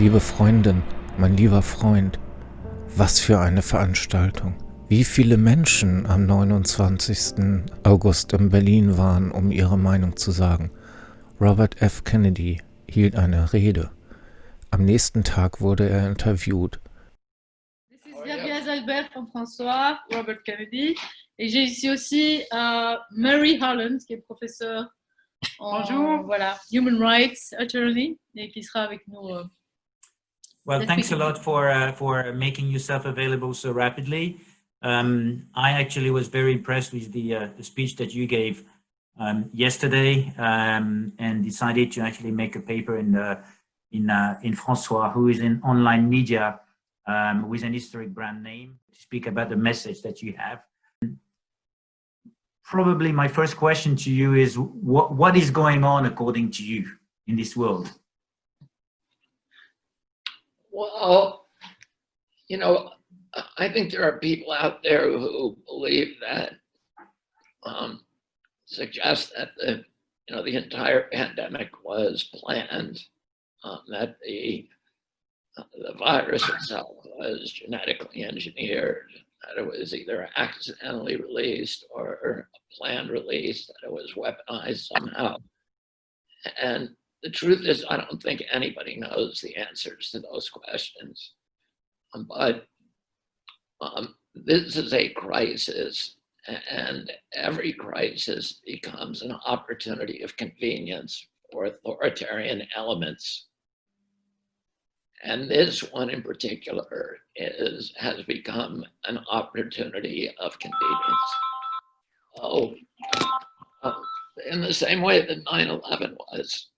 liebe Freundin, mein lieber Freund, was für eine Veranstaltung. Wie viele Menschen am 29. August in Berlin waren, um ihre Meinung zu sagen. Robert F. Kennedy hielt eine Rede. Am nächsten Tag wurde er interviewt. This is Gabrielle Albert from FranceSoir, Robert Kennedy. Et j'ai ici aussi Murray Holland, qui est professeur en Human Rights Attorney, et qui sera avec nous. Well, thanks a lot for making yourself available so rapidly. I actually was very impressed with the speech that you gave yesterday, and decided to actually make a paper in FranceSoir, who is in online media with an historic brand name, to speak about the message that you have. Probably my first question to you is, what is going on according to you in this world? Well, you know, I think there are people out there who believe that, suggest that the entire pandemic was planned, that the virus itself was genetically engineered, that it was either accidentally released or a planned release, that it was weaponized somehow. And the truth is, I don't think anybody knows the answers to those questions. But this is a crisis, and every crisis becomes an opportunity of convenience for authoritarian elements. And this one in particular has become an opportunity of convenience. In the same way that 9/11 was,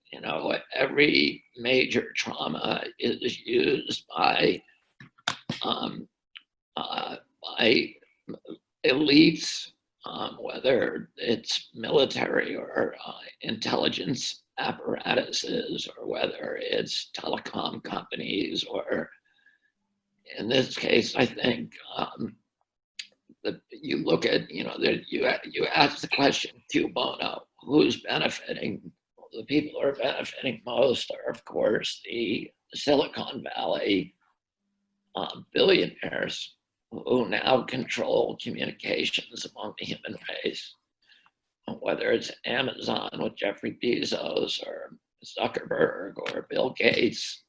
every major trauma is used by elites, whether it's military or intelligence apparatuses, or whether it's telecom companies, or in this case, I think you look at, you ask the question, cui bono, who's benefiting? Well, the people who are benefiting most are, of course, the Silicon Valley billionaires who now control communications among the human race, whether it's Amazon with Jeffrey Bezos, or Zuckerberg, or Bill Gates.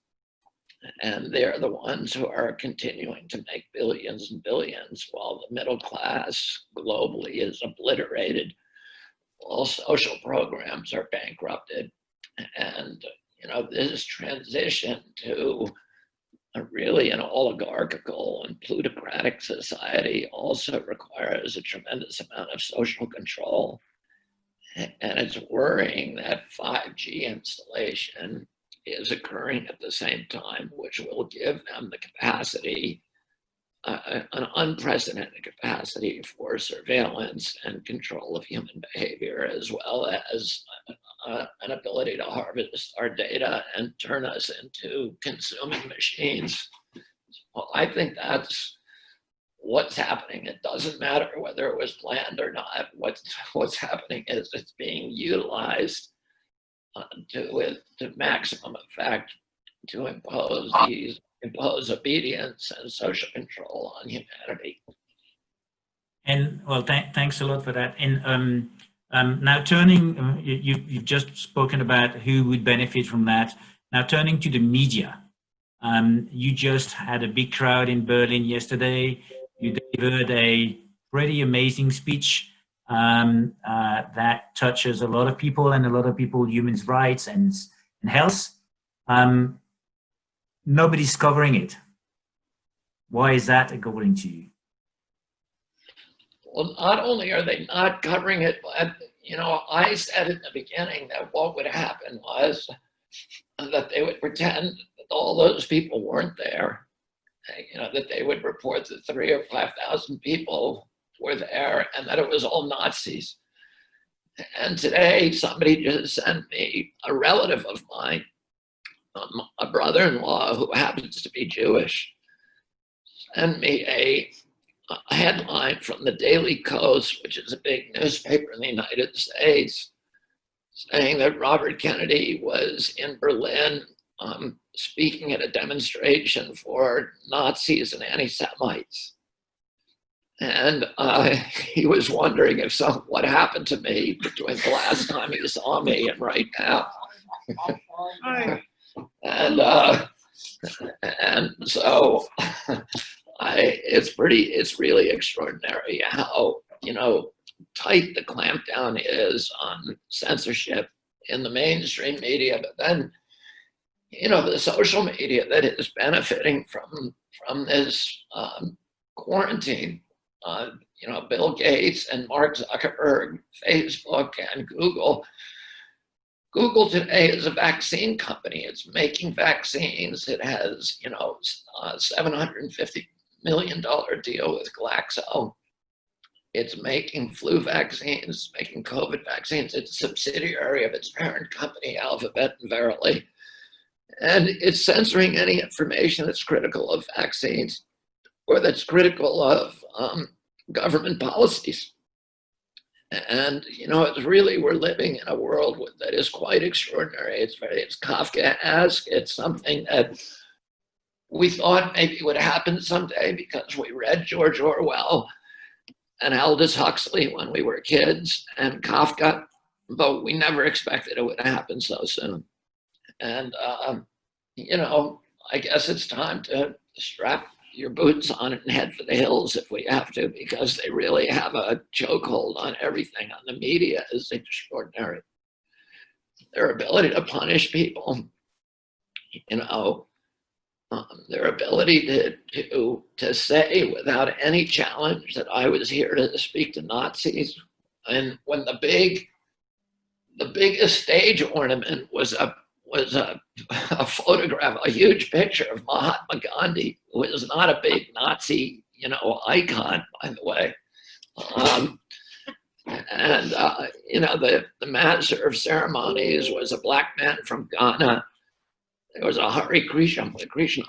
And they're the ones who are continuing to make billions and billions, while the middle class globally is obliterated. All social programs are bankrupted. And, this transition to really an oligarchical and plutocratic society also requires a tremendous amount of social control. And it's worrying that 5G installation is occurring at the same time, which will give them the capacity, an unprecedented capacity for surveillance and control of human behavior, as well as an ability to harvest our data and turn us into consuming machines. Well, I think that's what's happening. It doesn't matter whether it was planned or not. What's happening is it's being utilized to maximum effect to impose obedience and social control on humanity. And well, thanks a lot for that. And now turning, you've just spoken about who would benefit from that. Now turning to the media, you just had a big crowd in Berlin yesterday. You delivered a pretty amazing speech that touches a lot of people, and a lot of people, human rights and health. Nobody's covering it. Why is that, according to you? Well, not only are they not covering it, but I said in the beginning that what would happen was that they would pretend that all those people weren't there. That they would report that 3,000 or 5,000 people were there, and that it was all Nazis. And today, somebody just sent me, a relative of mine, a brother-in-law who happens to be Jewish, sent me a headline from the Daily Kos, which is a big newspaper in the United States, saying that Robert Kennedy was in Berlin speaking at a demonstration for Nazis and anti-Semites. And he was wondering if what happened to me between the last time he saw me and right now. and so it's really extraordinary how, tight the clampdown is on censorship in the mainstream media, but then, the social media that is benefiting from this quarantine. Bill Gates and Mark Zuckerberg, Facebook and Google. Google today is a vaccine company. It's making vaccines. It has, $750 million deal with Glaxo. It's making flu vaccines, making COVID vaccines. It's a subsidiary of its parent company, Alphabet and Verily. And it's censoring any information that's critical of vaccines or that's critical of government policies. And, it's really, we're living in a world that is quite extraordinary. It's Kafkaesque. It's something that we thought maybe would happen someday because we read George Orwell and Aldous Huxley when we were kids and Kafka, but we never expected it would happen so soon. And, I guess it's time to strap your boots on and head for the hills if we have to, because they really have a chokehold on everything. On the media is extraordinary. Their ability to punish people, their ability to say without any challenge that I was here to speak to Nazis. And when the biggest stage ornament was a photograph, a huge picture of Mahatma Gandhi, who is not a big Nazi, icon, by the way. The master of ceremonies was a black man from Ghana. There was a Hare Krishna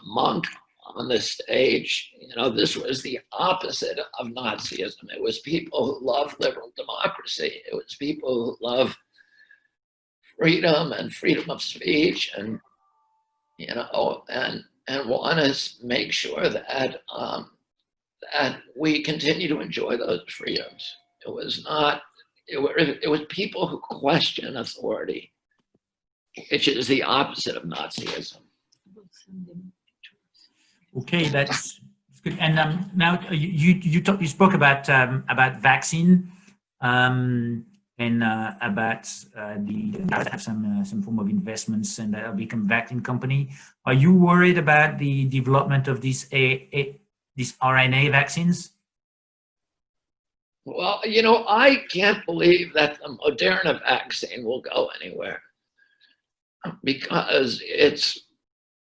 monk on the stage. This was the opposite of Nazism. It was people who love liberal democracy. It was people who love freedom and freedom of speech, and want to make sure that that we continue to enjoy those freedoms. It was people who question authority, which is the opposite of Nazism. Okay, that's good. And now you spoke about vaccine. And about have some form of investments and become vaccine company. Are you worried about the development of these RNA vaccines? Well, I can't believe that the Moderna vaccine will go anywhere because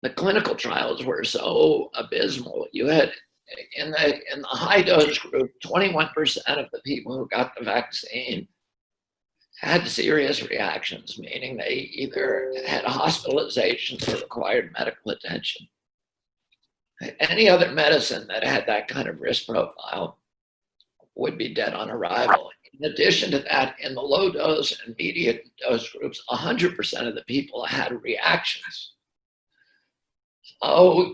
the clinical trials were so abysmal. You had in the high dose group, 21% of the people who got the vaccine had serious reactions, meaning they either had hospitalizations or required medical attention. Any other medicine that had that kind of risk profile would be dead on arrival. In addition to that, in the low dose and medium dose groups, 100% of the people had reactions. So,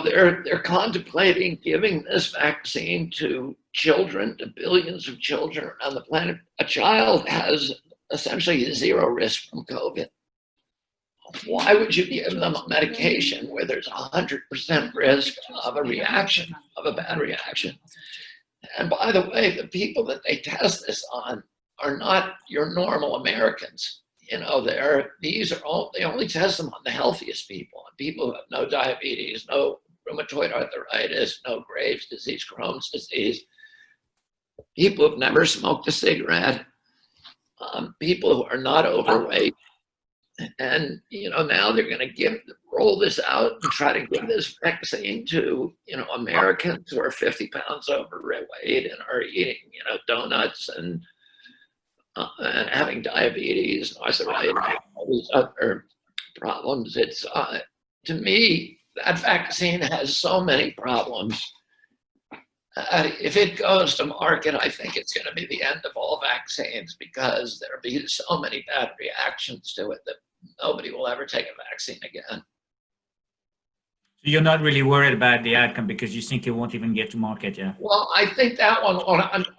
they're contemplating giving this vaccine to children, to billions of children around the planet. A child has essentially zero risk from COVID. Why would you give them a medication where there's 100% risk of a reaction, of a bad reaction? And by the way, the people that they test this on are not your normal Americans. They only test them on the healthiest people who have no diabetes, no rheumatoid arthritis, no Graves' disease, Crohn's disease, people who've never smoked a cigarette, people who are not overweight. And, now they're going to roll this out and try to give this vaccine to, Americans who are 50 pounds overweight and are eating, donuts and having diabetes, arthritis, all these other problems. It's, to me, that vaccine has so many problems. If it goes to market, I think it's going to be the end of all vaccines because there'll be so many bad reactions to it that nobody will ever take a vaccine again. So you're not really worried about the outcome because you think it won't even get to market, yeah? Well, I think that one,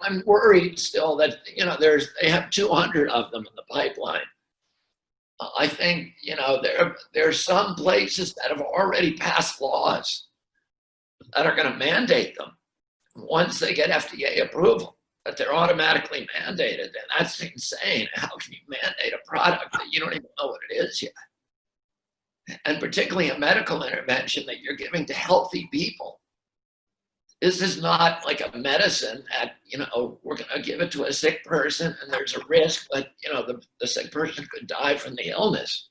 I'm worried still that, you know, they have 200 of them in the pipeline. I think, you know, there's some places that have already passed laws that are going to mandate them once they get FDA approval, that they're automatically mandated. And that's insane. How can you mandate a product that you don't even know what it is yet? And particularly a medical intervention that you're giving to healthy people. This is not like a medicine that, you know, we're going to give it to a sick person and there's a risk, but, you know, the sick person could die from the illness.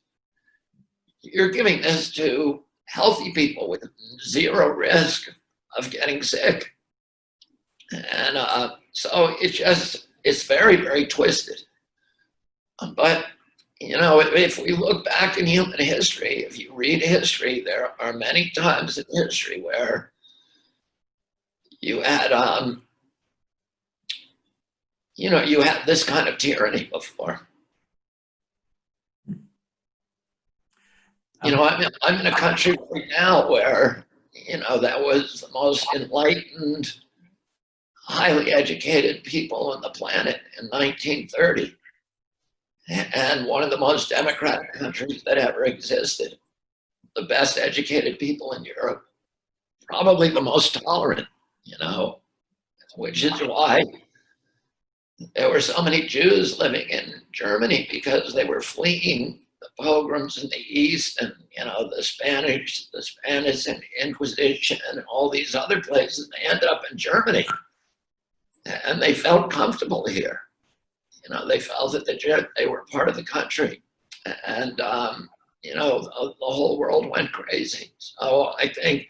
You're giving this to healthy people with zero risk of getting sick. And so it's very, very twisted. But, you know, if we look back in human history, if you read history, there are many times in history where you had, you know, you had this kind of tyranny before. You know, I'm in a country right now where, you know, that was the most enlightened, highly educated people on the planet in 1930. And one of the most democratic countries that ever existed. The best educated people in Europe. Probably the most tolerant, you know, which is why there were so many Jews living in Germany, because they were fleeing the pogroms in the East and, you know, the Spanish Inquisition and all these other places. They ended up in Germany and they felt comfortable here. You know, they felt that they were part of the country, and you know, the whole world went crazy. So I think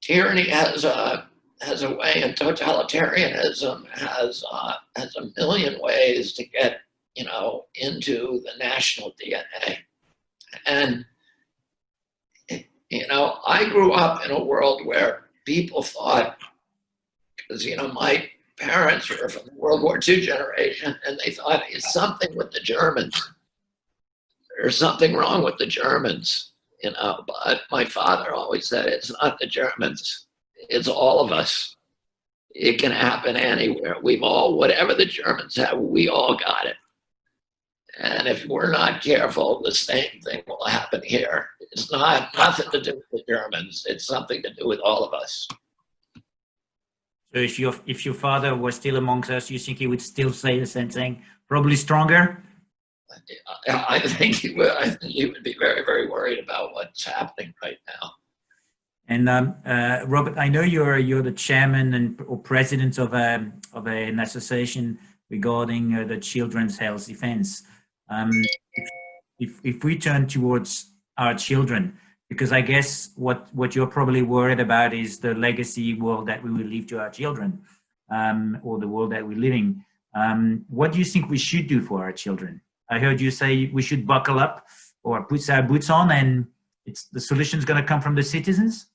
tyranny has a way, and totalitarianism has a million ways to get, you know, into the national DNA. And you know, I grew up in a world where people thought, because, you know, my parents were from the World War II generation, and they thought it's something with the Germans. There's something wrong with the Germans, you know. But my father always said, it's not the Germans, it's all of us. It can happen anywhere. We've all, whatever the Germans have, we all got it. And if we're not careful, the same thing will happen here. It's nothing to do with the Germans. It's something to do with all of us. So if your father was still amongst us, you think he would still say the same thing? Probably stronger? I think he would. I think he would be very, very worried about what's happening right now. And Robert, I know you're the chairman or president of an association regarding the children's health defense. If we turn towards our children, because I guess what you're probably worried about is the legacy world that we will leave to our children, or the world that we're living. What do you think we should do for our children? I heard you say we should buckle up or put our boots on, and the solution's going to come from the citizens?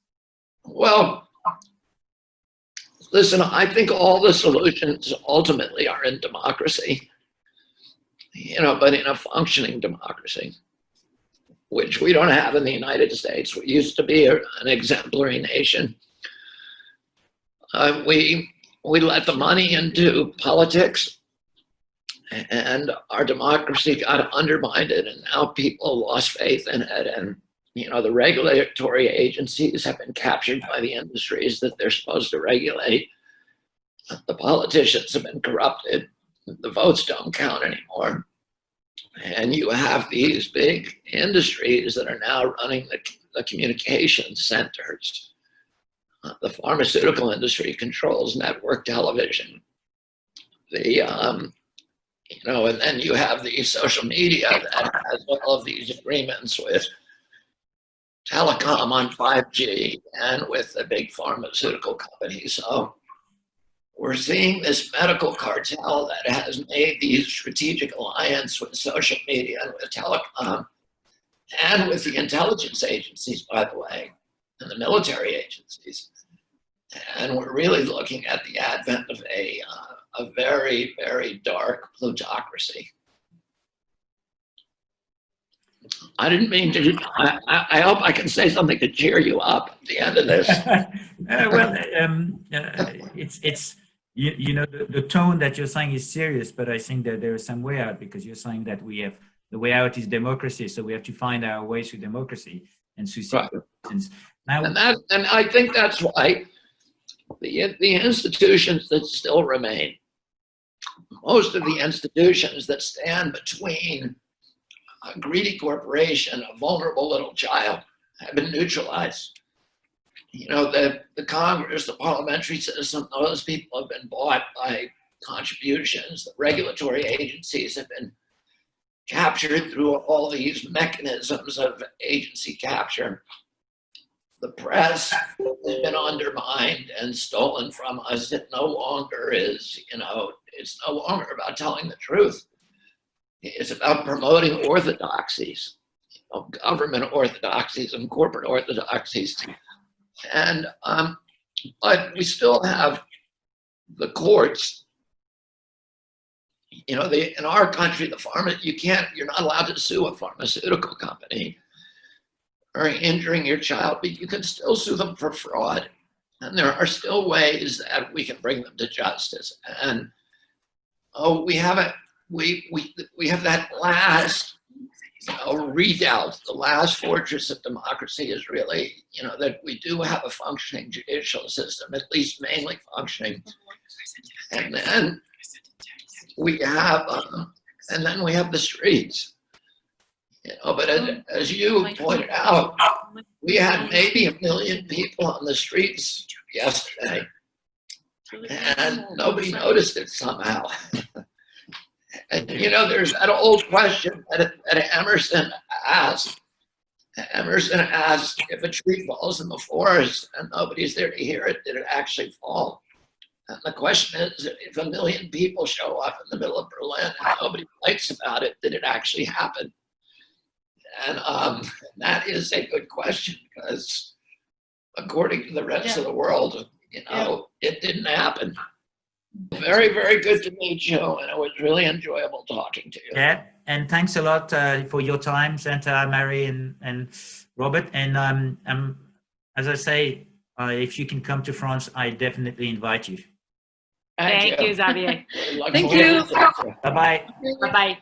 Well, listen, I think all the solutions ultimately are in democracy, you know, but in a functioning democracy, which we don't have in the United States. We used to be an exemplary nation. We let the money into politics, and our democracy got undermined, and now people lost faith in it. And, you know, the regulatory agencies have been captured by the industries that they're supposed to regulate. The politicians have been corrupted. The votes don't count anymore. And you have these big industries that are now running the communications centers. The pharmaceutical industry controls network television. You know, and then you have the social media that has all of these agreements with telecom on 5G and with the big pharmaceutical companies. So we're seeing this medical cartel that has made these strategic alliances with social media and with telecom and with the intelligence agencies, by the way, and the military agencies. And we're really looking at the advent of a very, very dark plutocracy. I didn't mean to. I hope I can say something to cheer you up at the end of this. It's you know, the tone that you're saying is serious, but I think that there is some way out, because you're saying that we have the way out is democracy, so we have to find our way to democracy and to see. Right. Now, And I think that's why the institutions that still remain, most of the institutions that stand between a greedy corporation, a vulnerable little child, have been neutralized. You know, the Congress, the parliamentary system, those people have been bought by contributions. The regulatory agencies have been captured through all these mechanisms of agency capture. The press has been undermined and stolen from us. It no longer is, you know, it's no longer about telling the truth. It's about promoting orthodoxies, you know, government orthodoxies and corporate orthodoxies. And, but we still have the courts. You know, in our country, you're not allowed to sue a pharmaceutical company or injuring your child, but you can still sue them for fraud. And there are still ways that we can bring them to justice. And we have that last, you know, redoubt. The last fortress of democracy is really, you know, that we do have a functioning judicial system, at least mainly functioning. And then we have the streets. You know, but as you pointed out, we had maybe 1 million people on the streets yesterday, and nobody noticed it somehow. And you know, there's that old question that Emerson asked. Emerson asked, if a tree falls in the forest and nobody's there to hear it, did it actually fall? And the question is, if 1 million people show up in the middle of Berlin and nobody writes about it, did it actually happen? And that is a good question, because according to the rest of the world, you know, it didn't happen. Very, very good to meet you, and it was really enjoyable talking to you. Yeah, and thanks a lot for your time, Santa, Mary, and Robert. And as I say, if you can come to France, I definitely invite you. Thank you, Xavier. Thank you. Bye-bye. Bye-bye.